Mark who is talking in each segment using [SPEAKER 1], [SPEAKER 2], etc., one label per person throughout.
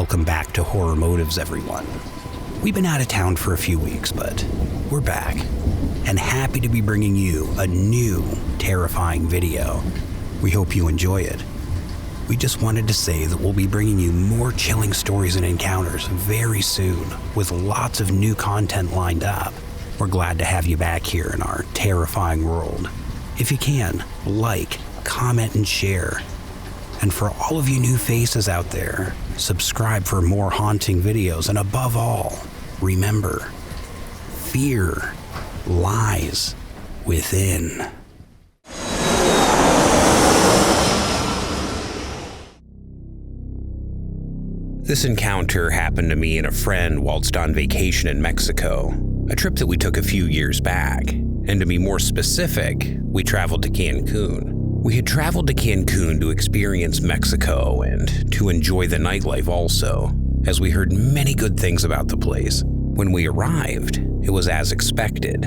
[SPEAKER 1] Welcome back to Horror Motives, everyone. We've been out of town for a few weeks, but we're back and happy to be bringing you a new terrifying video. We hope you enjoy it. We just wanted to say that we'll be bringing you more chilling stories and encounters very soon with lots of new content lined up. We're glad to have you back here in our terrifying world. If you can, like, comment, and share. And for all of you new faces out there, subscribe for more haunting videos, and above all, remember, fear lies within. This encounter happened to me and a friend whilst on vacation in Mexico, a trip that we took a few years back. And to be more specific, we traveled to Cancun. We had traveled to Cancun to experience Mexico and to enjoy the nightlife also, as we heard many good things about the place. When we arrived, it was as expected.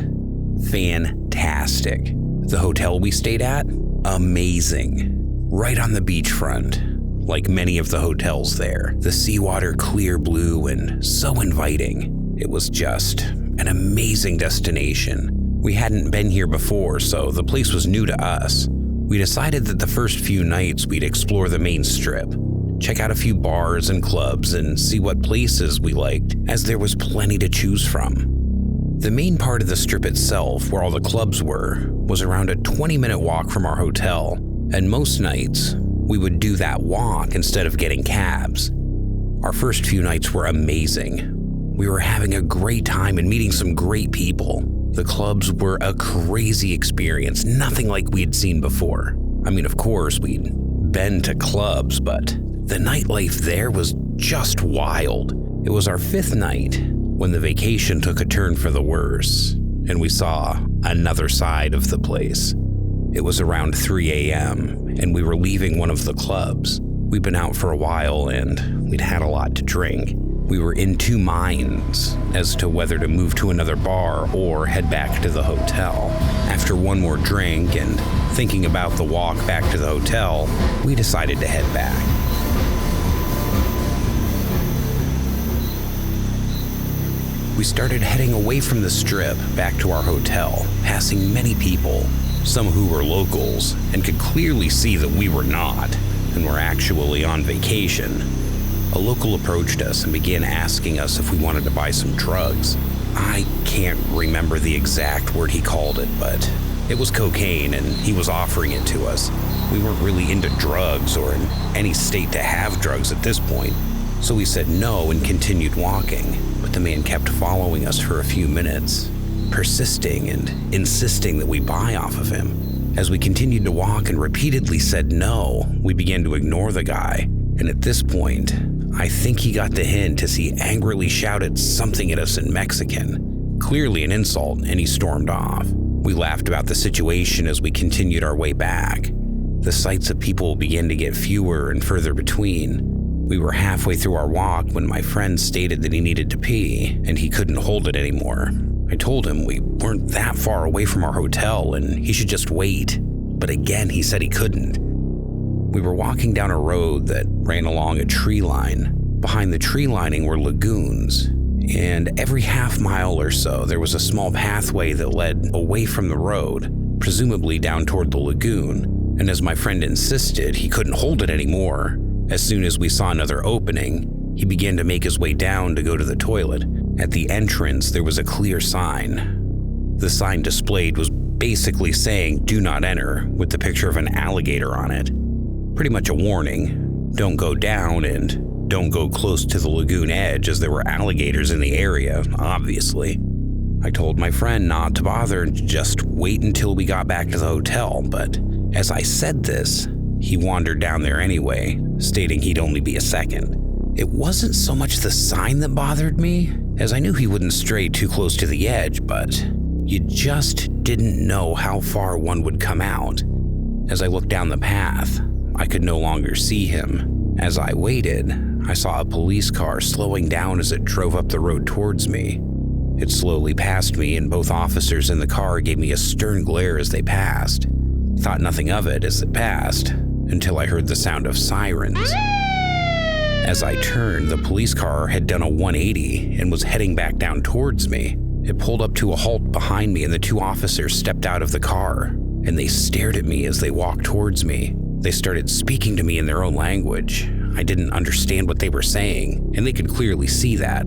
[SPEAKER 1] Fantastic. The hotel we stayed at? Amazing. Right on the beachfront. Like many of the hotels there, the seawater clear blue and so inviting. It was just an amazing destination. We hadn't been here before, so the place was new to us. We decided that the first few nights we'd explore the main strip, check out a few bars and clubs, and see what places we liked, as there was plenty to choose from. The main part of the strip itself, where all the clubs were, was around a 20-minute walk from our hotel, and most nights, we would do that walk instead of getting cabs. Our first few nights were amazing. We were having a great time and meeting some great people. The clubs were a crazy experience, nothing like we had seen before. I mean, of course, we'd been to clubs, but the nightlife there was just wild. It was our fifth night when the vacation took a turn for the worse, and we saw another side of the place. It was around 3 a.m., and we were leaving one of the clubs. We'd been out for a while, and we'd had a lot to drink. We were in two minds as to whether to move to another bar or head back to the hotel. After one more drink and thinking about the walk back to the hotel, we decided to head back. We started heading away from the strip back to our hotel, passing many people, some who were locals and could clearly see that we were not and were actually on vacation. A local approached us and began asking us if we wanted to buy some drugs. I can't remember the exact word he called it, but it was cocaine and he was offering it to us. We weren't really into drugs or in any state to have drugs at this point, so we said no and continued walking. But the man kept following us for a few minutes, persisting and insisting that we buy off of him. As we continued to walk and repeatedly said no, we began to ignore the guy, and at this point, I think he got the hint as he angrily shouted something at us in Mexican, clearly an insult, and he stormed off. We laughed about the situation as we continued our way back. The sights of people began to get fewer and further between. We were halfway through our walk when my friend stated that he needed to pee and he couldn't hold it anymore. I told him we weren't that far away from our hotel and he should just wait, but again he said he couldn't. We were walking down a road that ran along a tree line. Behind the tree lining were lagoons, and every half mile or so there was a small pathway that led away from the road, presumably down toward the lagoon, and as my friend insisted he couldn't hold it anymore, as soon as we saw another opening, he began to make his way down to go to the toilet. At the entrance there was a clear sign. The sign displayed was basically saying "Do not enter" with the picture of an alligator on it. Pretty much a warning, don't go down and don't go close to the lagoon edge as there were alligators in the area, obviously. I told my friend not to bother and just wait until we got back to the hotel, but as I said this, he wandered down there anyway, stating he'd only be a second. It wasn't so much the sign that bothered me, as I knew he wouldn't stray too close to the edge, but you just didn't know how far one would come out. As I looked down the path, I could no longer see him. As I waited, I saw a police car slowing down as it drove up the road towards me. It slowly passed me, and both officers in the car gave me a stern glare as they passed. Thought nothing of it as it passed, until I heard the sound of sirens. As I turned, the police car had done a 180 and was heading back down towards me. It pulled up to a halt behind me and the two officers stepped out of the car, and they stared at me as they walked towards me. They started speaking to me in their own language. I didn't understand what they were saying, and they could clearly see that.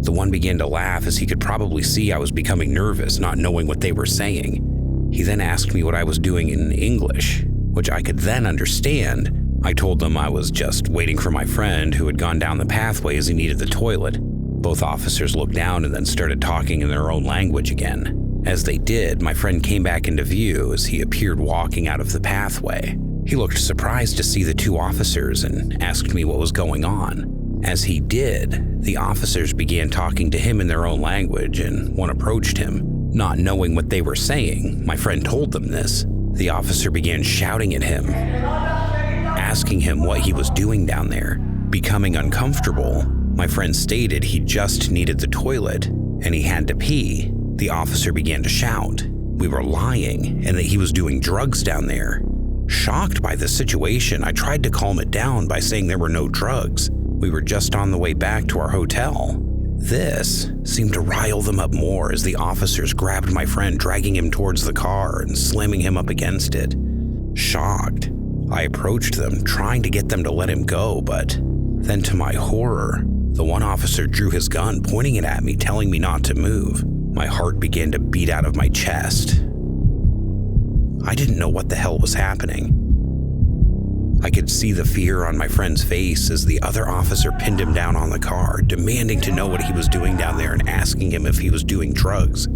[SPEAKER 1] The one began to laugh as he could probably see I was becoming nervous, not knowing what they were saying. He then asked me what I was doing in English, which I could then understand. I told them I was just waiting for my friend who had gone down the pathway as he needed the toilet. Both officers looked down and then started talking in their own language again. As they did, my friend came back into view as he appeared walking out of the pathway. He looked surprised to see the two officers and asked me what was going on. As he did, the officers began talking to him in their own language, and one approached him. Not knowing what they were saying, my friend told them this. The officer began shouting at him, asking him what he was doing down there. Becoming uncomfortable, my friend stated he just needed the toilet and he had to pee. The officer began to shout we were lying and that he was doing drugs down there. Shocked by the situation, I tried to calm it down by saying there were no drugs. We were just on the way back to our hotel. This seemed to rile them up more as the officers grabbed my friend, dragging him towards the car and slamming him up against it. Shocked, I approached them, trying to get them to let him go, but then to my horror, the one officer drew his gun, pointing it at me, telling me not to move. My heart began to beat out of my chest. I didn't know what the hell was happening. I could see the fear on my friend's face as the other officer pinned him down on the car, demanding to know what he was doing down there and asking him if he was doing drugs.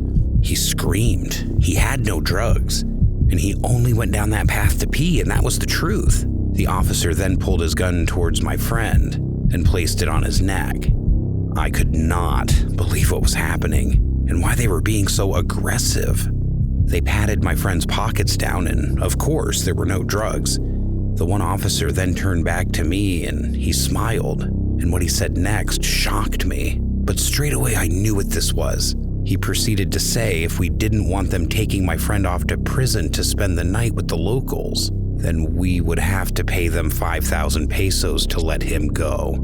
[SPEAKER 1] He screamed he had no drugs, and he only went down that path to pee, and that was the truth. The officer then pulled his gun towards my friend and placed it on his neck. I could not believe what was happening and why they were being so aggressive. They patted my friend's pockets down, and of course there were no drugs. The one officer then turned back to me and he smiled, and what he said next shocked me. But straight away I knew what this was. He proceeded to say if we didn't want them taking my friend off to prison to spend the night with the locals, then we would have to pay them 5,000 pesos to let him go.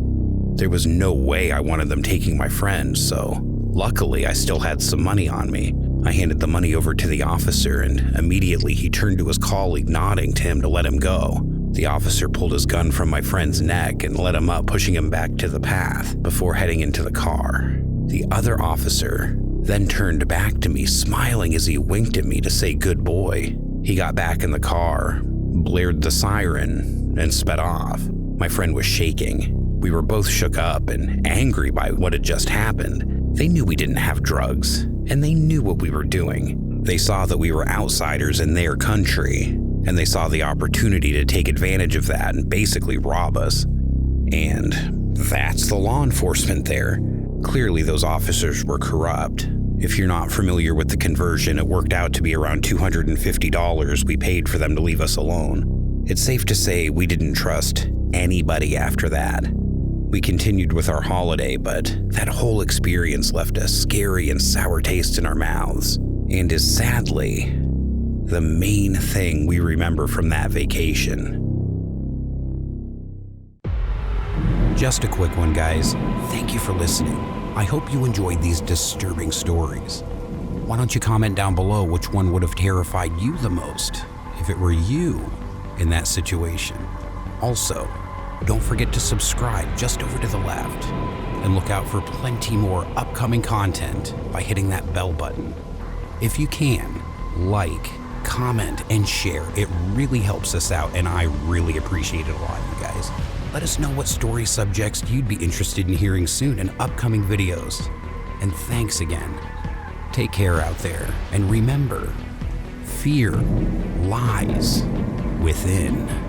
[SPEAKER 1] There was no way I wanted them taking my friend, so luckily I still had some money on me. I handed the money over to the officer, and immediately he turned to his colleague, nodding to him to let him go. The officer pulled his gun from my friend's neck and let him up, pushing him back to the path before heading into the car. The other officer then turned back to me, smiling as he winked at me to say good boy. He got back in the car, blared the siren, and sped off. My friend was shaking. We were both shook up and angry by what had just happened. They knew we didn't have drugs, and they knew what we were doing. They saw that we were outsiders in their country, and they saw the opportunity to take advantage of that and basically rob us. And that's the law enforcement there. Clearly those officers were corrupt. If you're not familiar with the conversion, it worked out to be around $250 we paid for them to leave us alone. It's safe to say we didn't trust anybody after that. We continued with our holiday, but that whole experience left a scary and sour taste in our mouths, and is sadly the main thing we remember from that vacation. Just a quick one, guys. Thank you for listening. I hope you enjoyed these disturbing stories. Why don't you comment down below which one would have terrified you the most if it were you in that situation? Also, don't forget to subscribe just over to the left and look out for plenty more upcoming content by hitting that bell button. If you can, like, comment, and share. It really helps us out, and I really appreciate it a lot, you guys. Let us know what story subjects you'd be interested in hearing soon in upcoming videos. And thanks again. Take care out there, and remember, fear lies within.